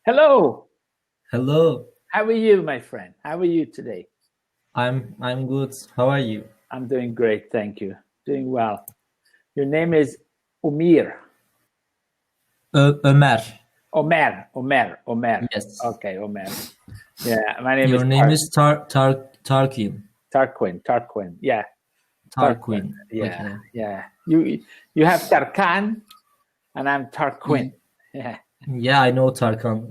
Hello. Hello, How are you, my friend? How are you today? I'm good. How are you? I'm doing great, thank you. Doing well. Your name is Umir. Ömer. Omer. Yes. Okay, Omer. Yeah, my name is Your name is Tarquin. Tarquin. Yeah, Tarquin. Tarquin. Yeah, Okay. yeah. You have Tarkan and I'm Tarquin. Y- Yeah. Yeah, I know Tarkan.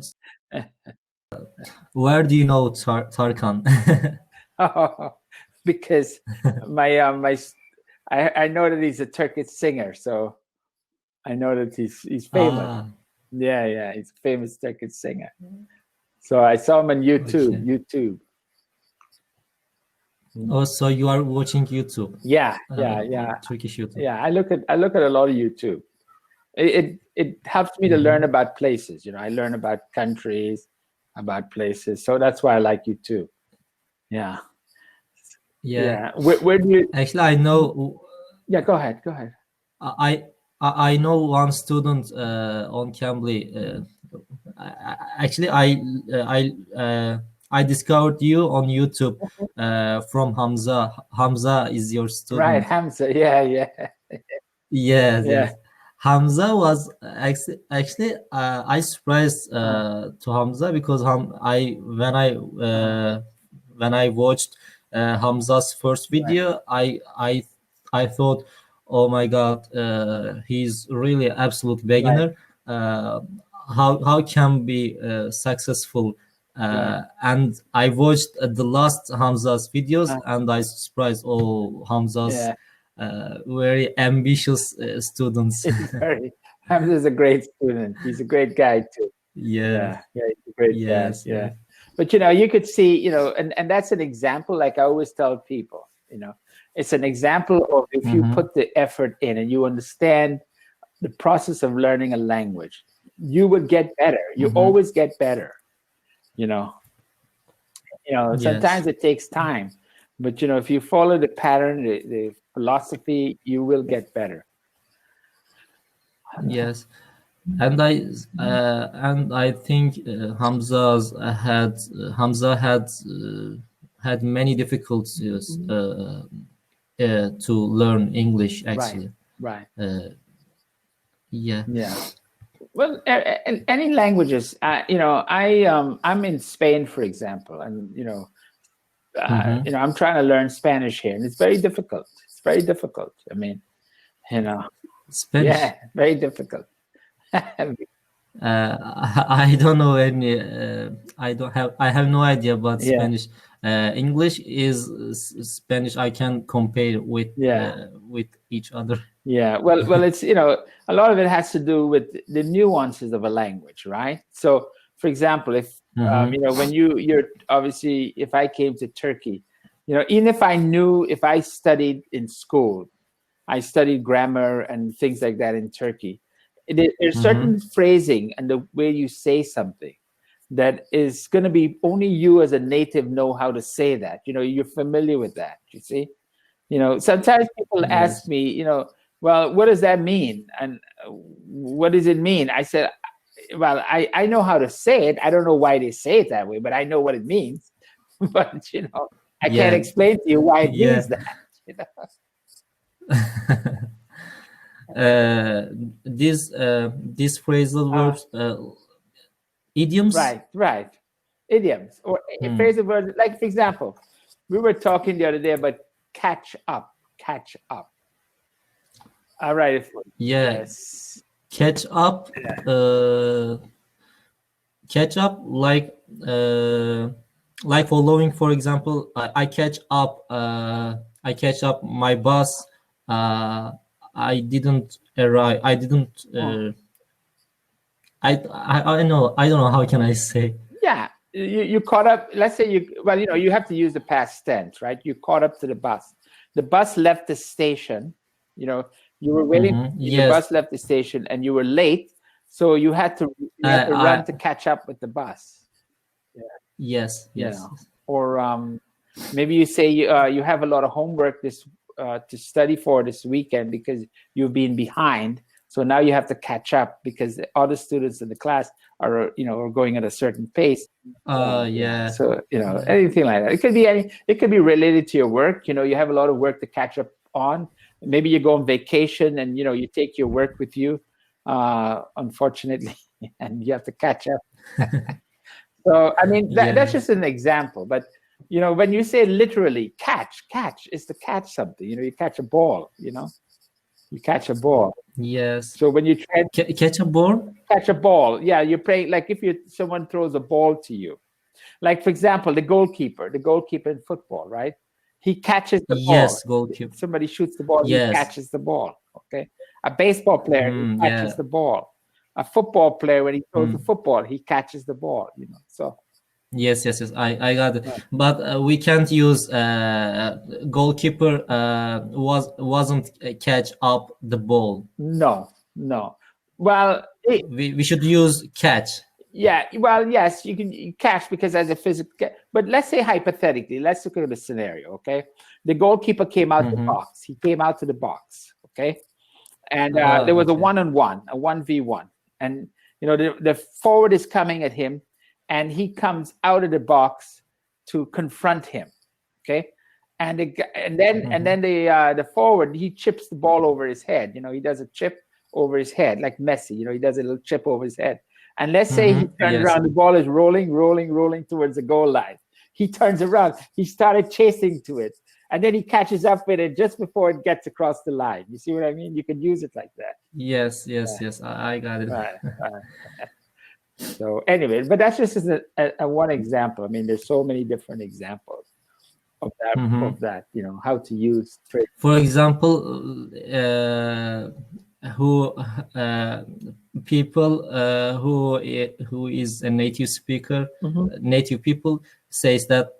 Where do you know Tarkan? Because my I know that he's a Turkish singer, so I know that he's famous. Ah, Yeah, yeah, he's a famous Turkish singer. So I saw him on YouTube. okay. YouTube. Oh, so you are watching YouTube, Yeah, yeah, yeah, Turkish YouTube. yeah. I look at a lot of YouTube. It helps me to learn Hmm. about places. I learn about countries, about places. So that's why I like YouTube. Yeah, Yeah. yeah. Where do you? Actually, I know. Yeah, go ahead. Go ahead. I I know one student on Cambly. Actually, I discovered you on YouTube from Hamza. Hamza is your Right, student. Hamza. Yeah, yeah, Yes, yeah. yes. Hamza was actually I surprised Uh, to Hamza because uh, when I watched Hamza's first right, video, I thought, oh my God, he's really absolute right, beginner. Uh, how can be successful? right. And I watched the last Hamza's videos, Uh, and I surprised, oh, Hamza's yeah, very ambitious students. he's very. Hamza's a great student. He's a great guy too. Yeah. Yeah, yeah, he's a great guy. Yes. Yeah, Yes. but you could see, and that's an example. Like I always tell people, it's an example of if you Mm-hmm. put the effort in and you understand the process of learning a language, you would get better. You Mm-hmm. always get better. You know, Yes. sometimes it takes time, but if you follow the pattern, the philosophy, you will get better. Yes. And I think Hamza had many difficulties to learn English Right, actually. right. Uh, yeah. Yeah. Well, in any languages, I'm in Spain, for example, and Mm-hmm. I'm trying to learn Spanish here, and it's very difficult. It's very difficult. I mean, you know, Spanish. yeah, very difficult. I don't know any. I have no idea about Yeah, Spanish. English is Spanish. I can compare yeah, with each other. yeah. Well, it's a lot of it has to do with the nuances of a language, right? So, for example, if Mm-hmm. when you're obviously, if I came to Turkey, even if I studied in school, I studied grammar and things like that in Turkey. There's Mm-hmm. certain phrasing and the way you say something that is going to be only you as a native know how to say that. You're familiar with that. You see. Sometimes people ask Yes. me, well, what does that mean? And what does it mean? I said, well, I know how to say it. I don't know why they say it that way, but I know what it means. But I can't Yeah. explain to you why it Yeah. means that. You know? uh, these phrasal Uh, verbs, idioms. Right, right. Idioms or Hmm. phrasal verbs. Like, for example, we were talking the other day about catch up, catch up. All right. Yeah. Yes. Catch up. Uh, Catch up like following, for example, I catch up my bus. uh, I didn't arrive. I didn't Oh, I don't know how can I say. yeah. You caught up. Let's say you have to use the past tense, right? You caught up to the bus. The bus left the station. You know, you were waiting. Hmm. The Yes. bus left the station, and you were late, so you had to run I to catch up with the bus. Yes, you yes, know yes. or maybe you say you have a lot of homework to study for this weekend because you've been behind, So now you have to catch up because the other students in the class are going at a certain pace. Yeah. So anything like that. It could be it could be related to your work. You have a lot of work to catch up on. Maybe you go on vacation and you take your work with you, unfortunately, and you have to catch up. So I mean that's just an example. But when you say literally catch is to catch something. You catch a ball. You catch a ball. Yes. So when you try catch a ball, yeah, you're playing like if someone throws a ball to you. Like for example, the goalkeeper in football, right? He catches the ball. Yes, goalkeeper. Somebody shoots the ball, Yes. He catches the ball. Okay. A baseball player he catches the ball. A football player, when he throws the football, he catches the ball. So. Yes. I got it. Right. But we can't use goalkeeper wasn't catch up the ball. No. Well, we should use catch. Yeah, well, yes, you can catch because as a physical. But let's say hypothetically, let's look at the scenario. Okay, the goalkeeper came out the box. He came out to the box. Okay, and there was a 1-on-1, a 1v1, and the forward is coming at him, and he comes out of the box to confront him. Okay, and then the forward, he chips the ball over his head. He does a chip over his head like Messi. He does a little chip over his head. And let's say he turned around, the ball is rolling towards the goal line. He turns around, he started chasing to it, and then he catches up with it just before it gets across the line. You see what I mean? You can use it like that. Yes, I got it. Right. So anyway, but that's just a one example. I mean, there's so many different examples of that, how to use trade. For example, people who is a native speaker, native people says that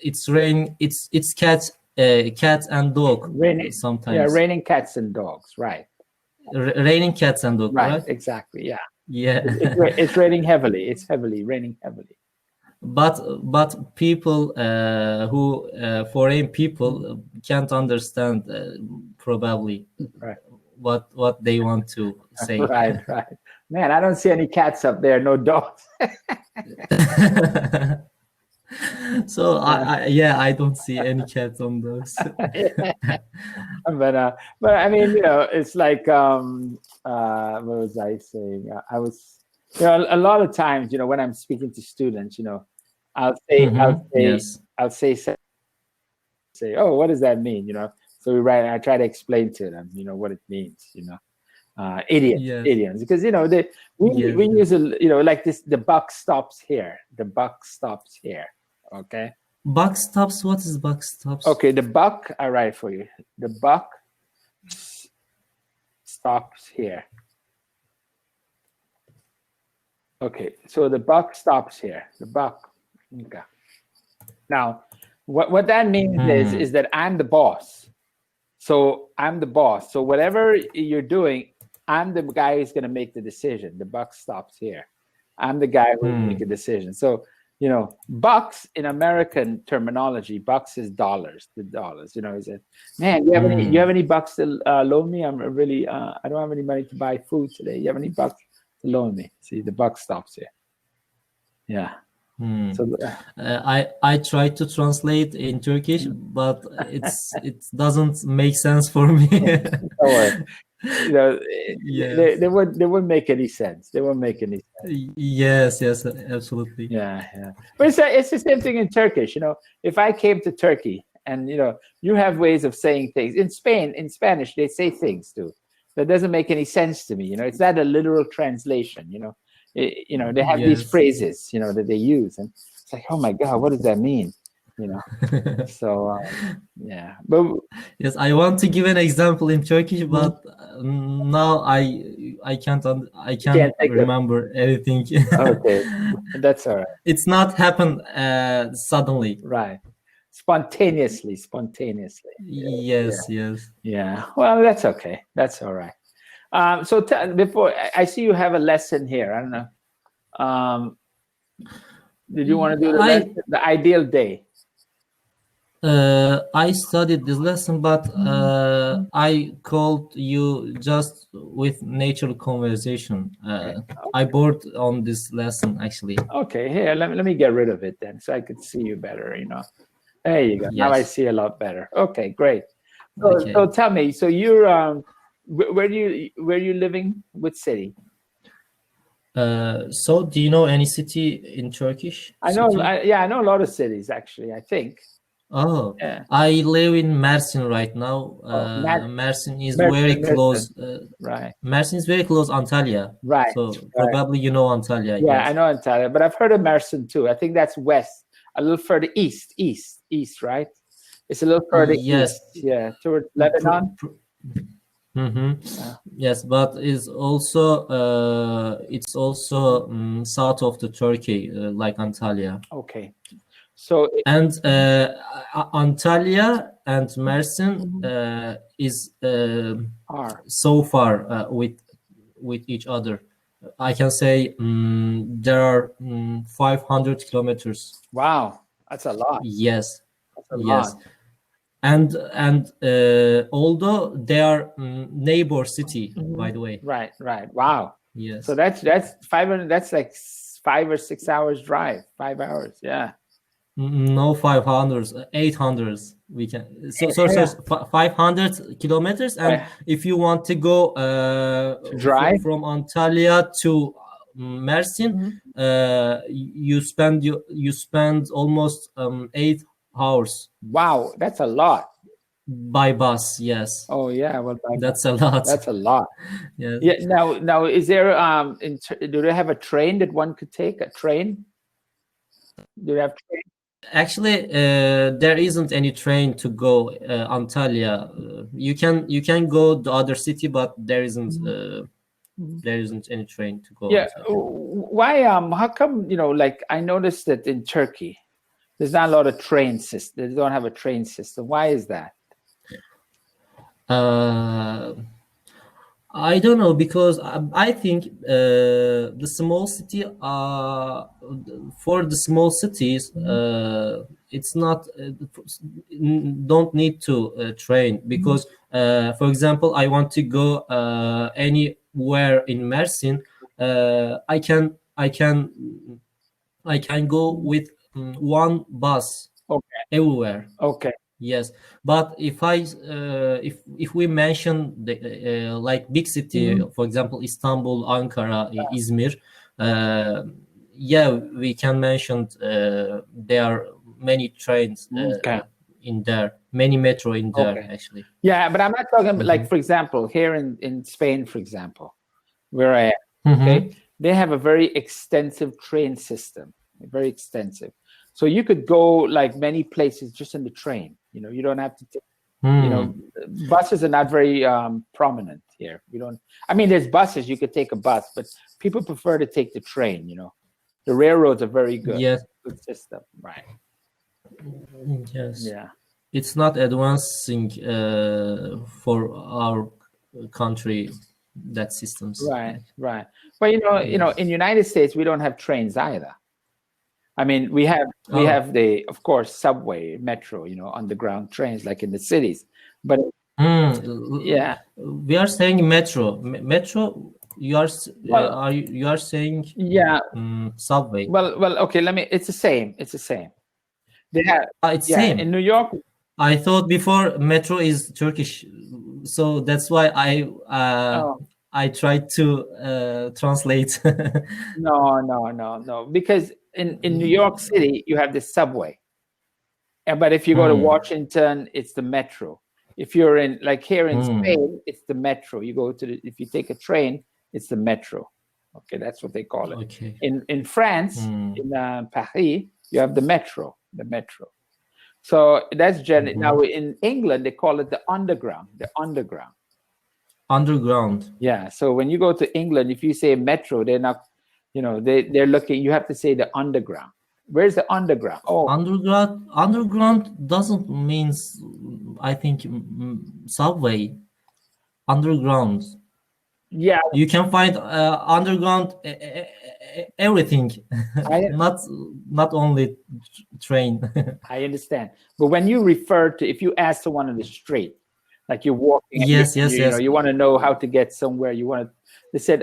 it's rain, it's cat and dog. Raining, sometimes. Yeah, raining cats and dogs, right? Raining cats and dogs, right? Exactly. Yeah. It's raining heavily. It's raining heavily. But people who foreign people can't understand probably what they want to say. Right. Man, I don't see any cats up there, no dogs. So I don't see any cats on those. But I mean, it's like what was I saying? I was a lot of times, when I'm speaking to students, I'll say, oh, what does that mean? So I try to explain to them, what it means, idioms, because we use like this. The buck stops here. The buck stops here. Okay. Buck stops. What is buck stops? Okay, the buck. I write for you. The buck stops here. Okay, so the buck stops here. The buck. Okay. Now, what that means is that I'm the boss. So I'm the boss. So whatever you're doing, I'm the guy who's going to make the decision. The buck stops here. I'm the guy who will make a decision. So, bucks in American terminology, bucks is dollars. The dollars. He said, "Man, you have any bucks to loan me? I'm really I don't have any money to buy food today. You have any bucks to loan me?" See, the buck stops here. Yeah. So I try to translate in Turkish, but it doesn't make sense for me. They wouldn't make any sense. They won't make any sense. Yes, absolutely. Yeah. But it's the same thing in Turkish. If I came to Turkey and you have ways of saying things in Spanish, they say things too that doesn't make any sense to me. It's not a literal translation. They have these phrases, that they use, and it's like, oh my God, what does that mean? So yeah, but yes, I want to give an example in Turkish, but now I can't remember anything. Okay, that's all right. It's not happened suddenly, right? Spontaneously. Yes. Yeah. Well, that's okay. That's all right. So before I see you have a lesson here. I don't know. Did you want to do the ideal day? I studied this lesson, but I called you just with natural conversation. Okay. I bored on this lesson actually. Okay, here, let me get rid of it then so I could see you better, you know. There you go. Now I Yes. see a lot better. Okay, great. So Okay. tell me, so you're where are you living? Which city? So do you know any city in Turkish I know, city? yeah, I know a lot of cities actually, I think. Oh, Yeah. I live in Mersin right now. Oh, Mersin is very Merton, Merton. close. Right, Mersin is very close Antalya. right, So right. probably you know Antalya, I Yeah, I guess. know Antalya, but I've heard of Merton too. I think that's west, a little further east, right? It's a little further Yes. east, yeah, towards Pr- Lebanon. Mm-hmm. Yeah. Yes, but it's also south of the Turkey, like Antalya. Okay. So And Antalya and Mersin Mhm. is R. so far with each other. I can say there are 500 kilometers. Wow, that's a lot. Yes, That's a yes, lot. and although they are neighbor city, by Mhm. the way. Right, right. Wow. So Yes. that's 500. That's like 5 or 6 hours drive. 5 hours. Yeah. No 500s, 800s. We can so Yeah. 500 kilometers, and Right. if you want to go To drive. from Antalya to Mersin, Mhm. you spend almost 8 hours Wow, that's a lot. by bus. Yes, Oh yeah. Well, that's a lot. that's a lot. Yes. Yeah. Now, is there do they have a train that one could take? A train? Do they have train? Actually, there isn't any train to go Antalya. You can go the other city, but Mhm. Mhm. there isn't any train to go Yeah. Antalya. Why? How come? Like I noticed that in Turkey, there's not a lot of train system. They don't have a train system. Why is that? Uh, I don't know because I think the small city for the small cities Mhm. it's not don't need to train Mhm. because for example I want to go anywhere in Mersin I can go Mhm. with one bus Okay. everywhere. Okay. Yes, but if we mention the like big city, Mhm. for example, Istanbul, Ankara, Izmir, uh, yeah, we can mention there are many trains Okay. in there, many metro in there Okay. actually. Yeah, but I'm not talking about Hmm. like, for example, here in Spain, for example, where I am, okay, Hmm. they have a very extensive train system, very extensive. So you could go like many places just in the train. You don't have to take, Hmm. buses are not very prominent here. We don't. I mean, there's buses. You could take a bus, but people prefer to take the train. The railroads are very good. Yes, Good system. Right. yes. Yeah. It's not advancing for our country that systems. Right. Right. Well, Yes. in United States, we don't have trains either. I mean, we have Oh. of course, subway, metro, underground trains like in the cities. But yeah, We are saying metro. Metro. well, You are saying yeah, subway. well, okay. It's the same. It's the same. They have, It's yeah, in same. New York. I thought before metro is Turkish, so that's why Oh, I tried to translate. no, no, no, no. Because in New York City, you have the subway. But if you go to Hmm. Washington, it's the metro. If you're in, like here in Hmm. Spain, it's the metro. If you take a train, it's the metro. Okay, that's what they call it. Okay. In France, Hmm. in Paris, you have the metro. The metro. So that's Mhm. now in England they call it the underground. The underground. Underground. Yeah. So when you go to England, if you say metro, they're not. They're looking. You have to say the underground. Where's the underground? Oh, Underground doesn't means I think subway underground. Yeah, You can find underground everything, I not only train. I understand. But when you refer to, if you ask someone on the street, like you're walking and Yes, yes, you know yes. you want to know how to get somewhere, you want to. They said,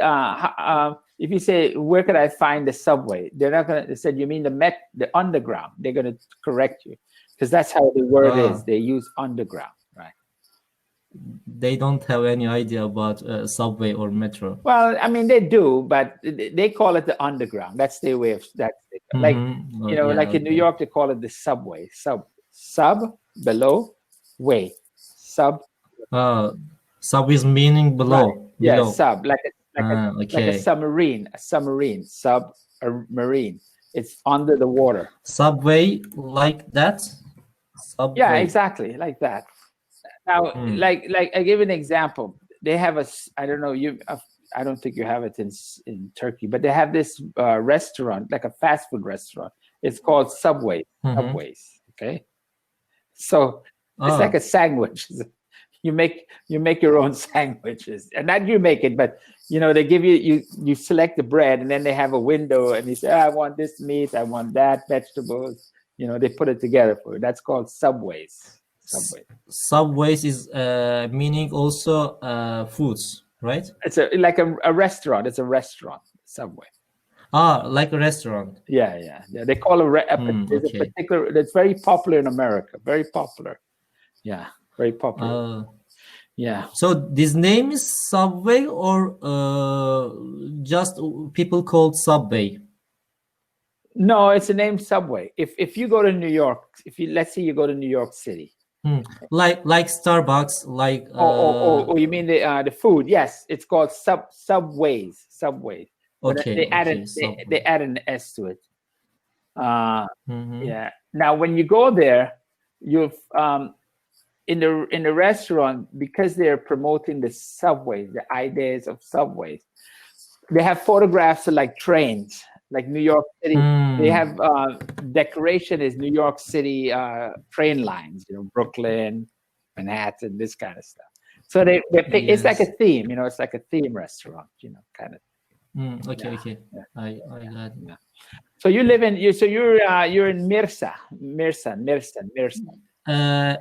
if you say, "Where could I find the subway?" They're not gonna. They said, "You mean the underground?" They're gonna correct you because that's how the word is. Ah, They use underground, right? they don't have any idea about subway or metro. Well, I mean they do, but they call it the underground. That's their way of like Mm-hmm. you Oh, know, yeah, like in New okay. York they call it the subway. Sub below way sub. Uh, Sub is meaning Right. below, Yeah, below. sub Ah, like a okay. submarine, sub a marine. It's under the water. Subway like that. Yeah, Subway. exactly, like that. Now, Hmm. like I give an example. They have I don't know you. I don't think you have it in Turkey, but they have this restaurant, like a fast food restaurant. It's called Subway. Mm-hmm. Subways. Okay, so it's like Ah, a sandwich. You make your own sandwiches, and not you make it, but you know they give you select the bread, and then they have a window, and you say, I want this meat, I want that vegetables. You know they put it together for you. That's called Subways. s- Subway. subways is meaning also foods, right? It's like a restaurant. It's a restaurant. Subway. Ah, like a restaurant. Yeah. They call there's a Okay. particular that's very popular in America. Very popular. Yeah, very popular. Uh, Yeah. so this name is Subway or just people called Subway? No, it's the name Subway. If you go to New York, if you let's say you go to New York City. Hmm. Like Starbucks, like Oh, you mean the food? Yes, it's called Subways. But okay, okay, they Subway. add an S to it. Uh, Mm-hmm. yeah. Now, when you go there, you've in the restaurant because they're promoting the subways, the ideas of subways. They have photographs of like trains, like New York City. They Hmm. have decoration is New York City train lines, you know, Brooklyn, Manhattan, this kind of stuff. So they pick, it's like a Yes. theme, you know, it's like a theme restaurant, you know, kind of. Okay, Yeah, okay. yeah, I got it. yeah. So you live in you. So you're in Mirsa.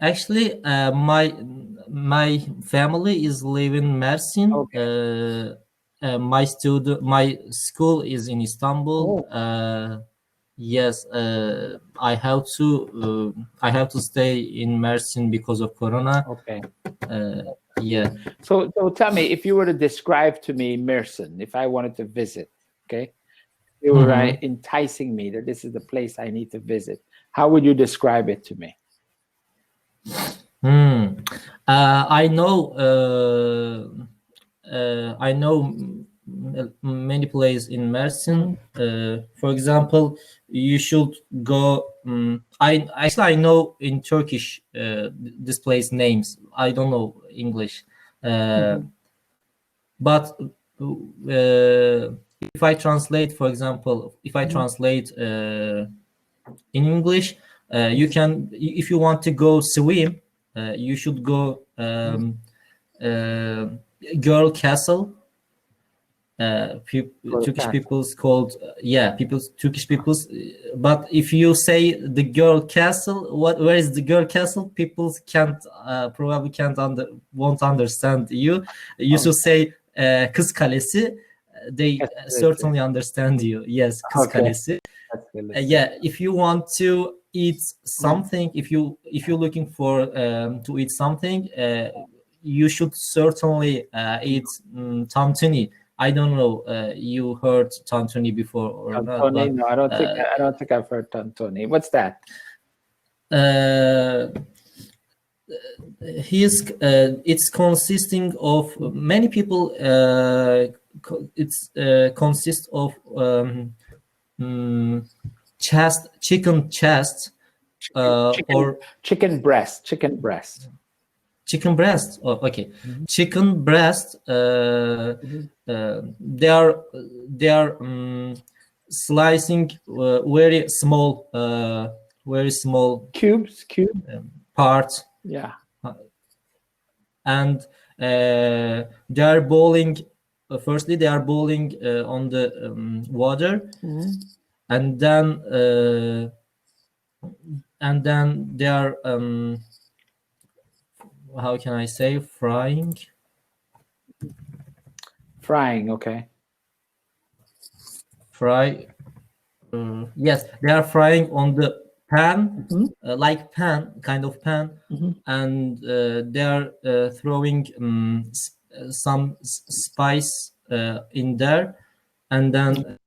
Actually, my family is living Mersin. Okay. My school is in Istanbul. Oh, Yes, I have to stay in Mersin because of Corona. okay. Yeah. So tell me, if you were to describe to me Mersin, if I wanted to visit, okay, you were Mhm. enticing me that this is the place I need to visit. How would you describe it to me? Hmm. I know. I know many places in Mersin. Mm, For example, you should go. I know in Turkish this place names. I don't know English, uh, mhm, but if I translate, for example, if I mhm, translate in English, you mhm, can if you want to go swim, you should go mhm. uh, girl castle. Go to Turkish Castle. people's called yeah people's Turkish people's. But if you say the girl castle, what where is the girl castle? People can't probably can't won't understand you. You should Okay. say Kız Kalesi. They Castle. certainly understand you. Yes, Kız Okay. Kalesi. Castle. Yeah, if you want to eat Mhm. something, if you're looking for to eat something, you should certainly eat tantuni. I don't know you heard tantuni before or not, Tantoni? but No, I don't think I've heard Tantoni. What's that? uh, it's consisting of many people. It's consists of mm, chest chicken chest Chicken or chicken breast. Chicken breast. chicken breast. Oh, okay, Mhm, chicken breast. mhm. They are slicing very small Cube. parts, Yeah. and they are boiling firstly they are boiling on the water, Mhm. and then they are how can I say, frying. Frying, okay. Fry. Yes, they are frying on the pan, Mhm. like pan, kind of pan, Mhm. and they are throwing some spice in there, and then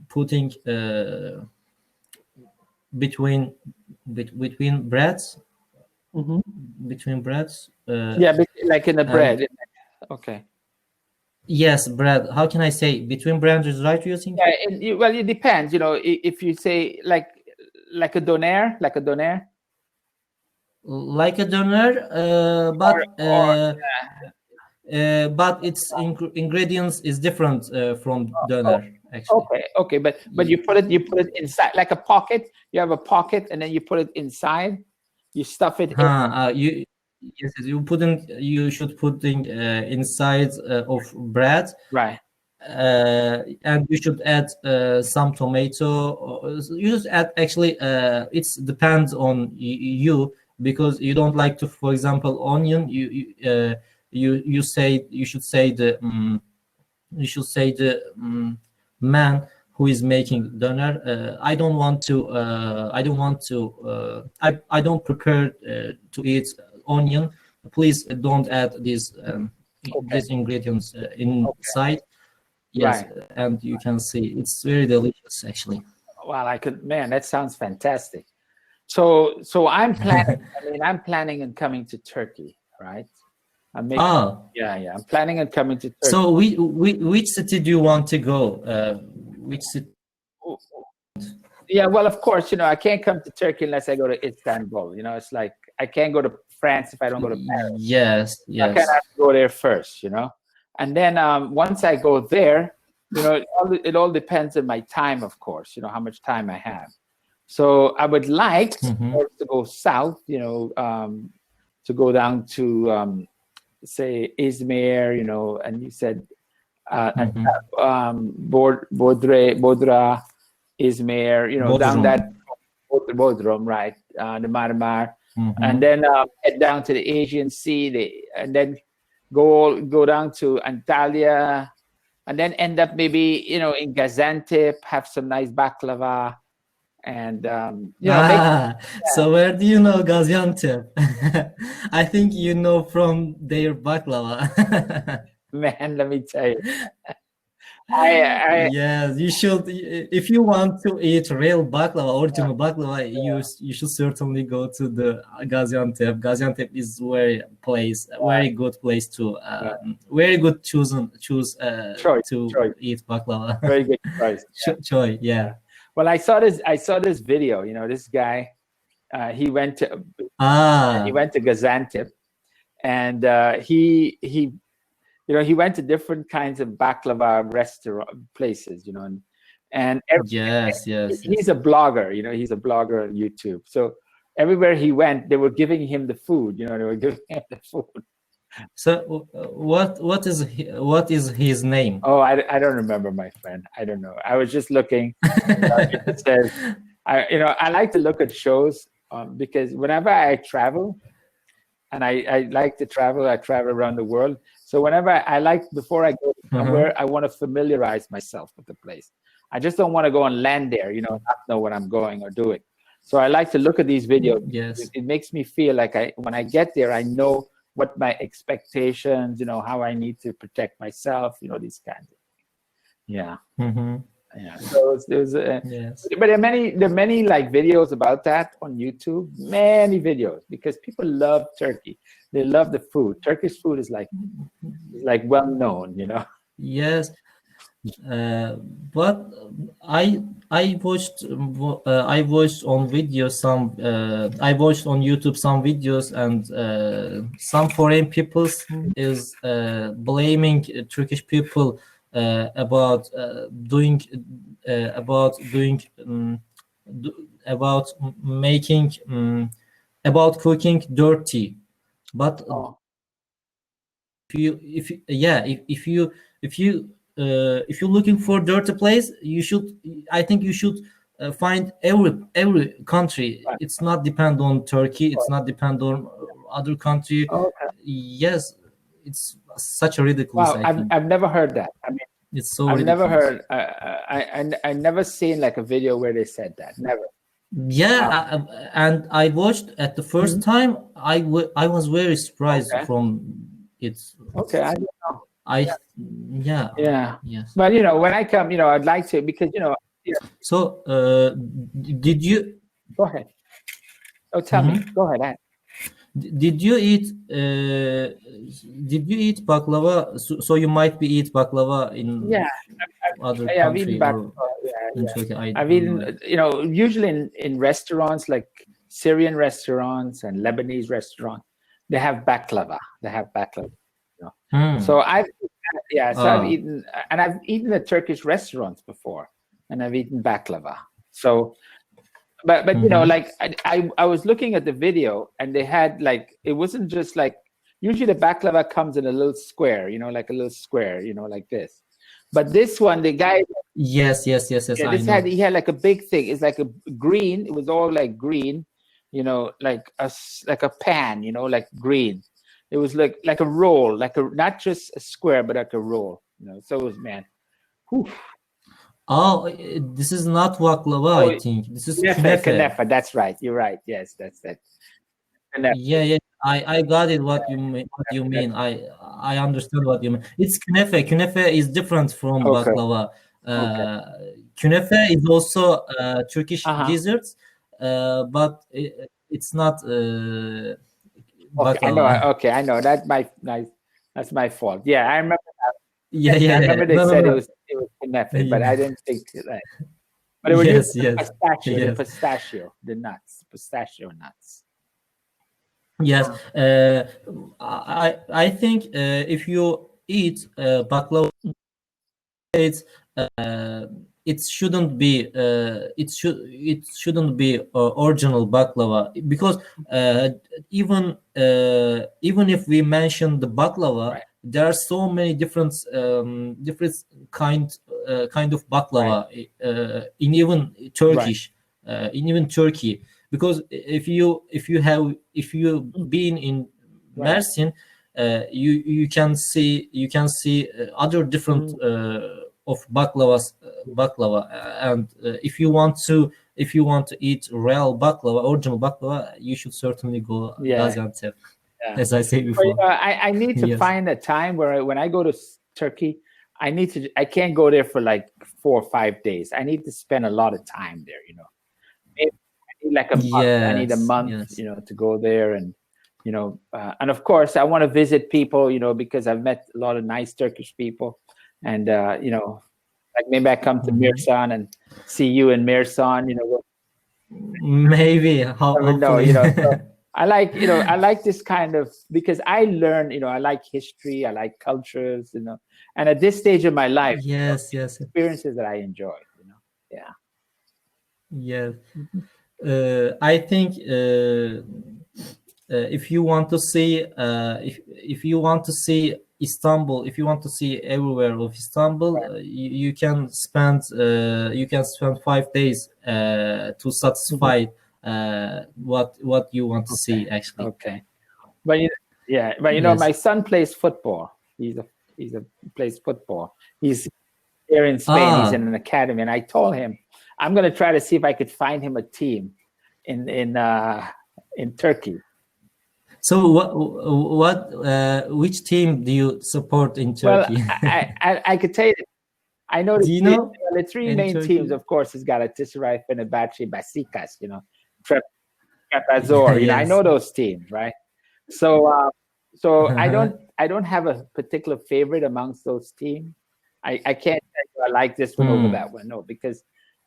putting between between breads, Mhm. between breads. Yeah, like in the And bread. Okay. yes, bread. How can I say, between bread is right using? Yeah, well, it depends. If you say like a doner, Like a doner, or but its ingredients is different from oh, doner actually. okay, okay, but you put it inside like a pocket. You have a pocket, and then you put it inside. You stuff it in. You, yes, you should putting inside of bread, Right. and you should add some tomato. You just add, actually it's depends on you, because you don't like to, for example, onion. You say, you should say the man who is making doner. I don't want to. I don't prepare to eat onion. Please don't add Okay. these ingredients Okay. inside. Yes, Right. and you can see it's very delicious actually. Well, man, that sounds fantastic. So I'm planning. I mean, I'm planning on coming to Turkey, right? I'm making. Ah, Yeah, yeah. I'm planning on coming to Turkey. so which city do you want to go? Which city? Yeah, well, of course, I can't come to Turkey unless I go to Istanbul. It's like I can't go to France if I don't go to Paris. Yes, I kind of yes. have to go there first. And then once I go there, it all depends on my time, of course. How much time I have. So I would like Mm-hmm. to go south. To go down to say Izmir. And you said Mm-hmm. Bodra, Izmir. Down Bodrum. that Bodrum, right? The Marmar, and Mm-hmm. then head down to the Asian Sea, and then go down to Antalya, and then end up maybe in Gaziantep, have some nice baklava, and make So where do you know Gaziantep? I think you know from their baklava. man. Let me tell you, I Yes, you should. If you want to eat real baklava, original baklava, you should certainly go to the Gaziantep. Gaziantep is a very good place to, very good choose choice, to choice, eat baklava. very good choice. Choi, yeah. Yeah. Well, I saw this video. This guy, he went to he Ah, went to Gaziantep, and he went to different kinds of baklava restaurant places, and yes, yes, he's yes. a blogger. He's a blogger on YouTube. So everywhere he went, they were giving him the food. They were giving him the food. So, what is his name? Oh, I don't remember, my friend. I don't know. I was just looking. It just says, I like to look at shows because whenever I travel, and I like to travel. I travel around the world. So whenever I like, before I go Uh-huh. somewhere, I want to familiarize myself with the place. I just don't want to go and land there, not know what I'm going or doing. So I like to look at these videos. It, Yes. it makes me feel like when I get there, I know what my expectations, how I need to protect myself, these kinds of, yeah. Mm-hmm. Yeah. So there's Yes. but there are many like videos about that on YouTube. Many videos because people love Turkey. They love the food. Turkish food is like well known. Yes. Uh, but I watched I watched on videos some I watched on YouTube some videos, and some foreign peoples is blaming Turkish people about doing about making about cooking dirty, but Oh, if you're looking for dirty place, I think you should find every country. Right. It's not depend on Turkey, it's not depend on other country. Okay. Yes, it's such a ridiculous. Wow, I think I've never heard that. I mean, it's so I've never ridiculous. heard. I never seen like a video where they said that. Never. Yeah, and I watched at the first time. I was very surprised Okay. from it. Okay. I don't know. Yeah. Yeah. Yes. But when I come, I'd like to, because yeah. So, did you Go ahead. Oh, tell me. Go ahead. did you eat baklava? So you might be eat baklava in Yeah. other I've eaten country baklava. or in Yeah. Turkey. I I've don't know. eaten, usually in restaurants like Syrian restaurants and Lebanese restaurants, they have baklava. So I've eaten, and I've eaten at Turkish restaurants before, and I've eaten baklava. So, but like I was looking at the video, and they had like, it wasn't just like, usually the baklava comes in a little square, like a little square, like this. But this one, the guy, Yes. yeah, I know. he had like a big thing. It's like a green. It was all like green, like a pan, like green. It was like a roll, not just a square, but like a roll. So it was, man. Whew. Oh, this is not baklava. Oh, I think this is Kunefe. künefe. That's right. You're right. Yes, that's that. Kunefe. Yeah. I got it. What you mean? I understand what you mean. It's künefe. Künefe is different from Okay. baklava. Okay. Künefe is also Turkish dessert, but it's not Okay, I know. baklava. Okay, I know. That's my fault. Yeah, I remember. Yeah. I remember they No. said it was kunefe, but I didn't think that. But it was Yes. pistachio, Yes. the nuts, pistachio nuts. Yes, I think if you eat baklava, it shouldn't be it shouldn't be original baklava, because even if we mention the baklava, Right. there are so many different kind of baklava in even Turkish, in even Turkey. Because if you've been in Right. Mersin, you can see other different of baklava, and if you want to eat real baklava, original baklava, you should certainly go Gaziantep, as I said before. I need to find a time where when I go to Turkey, I can't go there for like 4 or 5 days. I need to spend a lot of time there, Maybe I need like a month. I need a month, to go there, and and of course I want to visit people, because I've met a lot of nice Turkish people, and like maybe I come to Mirsan and see you in Mirsan, maybe hopefully. So I like this kind of, because I learn, I like history, I like cultures, and at this stage of my life, yes experiences that I enjoy, yeah. Yes. I think if you want to see if you want to see Istanbul, if you want to see everywhere of Istanbul, you can spend 5 days to satisfy what you want to see, actually. Okay, but my son plays football. He plays football. He's here in Spain. He's in an academy, and I told him I'm going to try to see if I could find him a team in Turkey. So which team do you support in Turkey? Well, I could tell you, I know the three main Turkey? teams, of course, is Galatasaray, Fenerbahce, Besiktas, Trabzonspor. I know those teams, right? So I don't have a particular favorite amongst those teams. I can't tell you I like this one over that one. No, because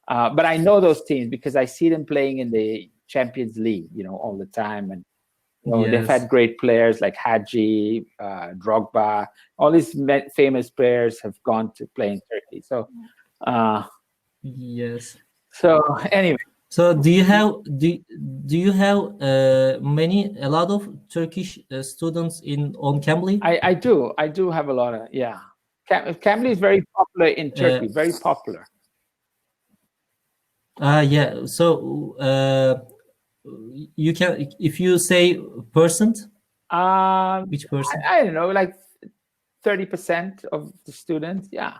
but I know those teams because I see them playing in the Champions League, all the time, and they've had great players like Hadji, Drogba. All these famous players have gone to play in Turkey. So yes. So anyway, So do you have a lot of Turkish students on Cambly? I do have a lot of, yeah. Cambly is very popular in Turkey, very popular. Yeah. So you can, if you say percent, which percent? I don't know, like 30% of the students, yeah.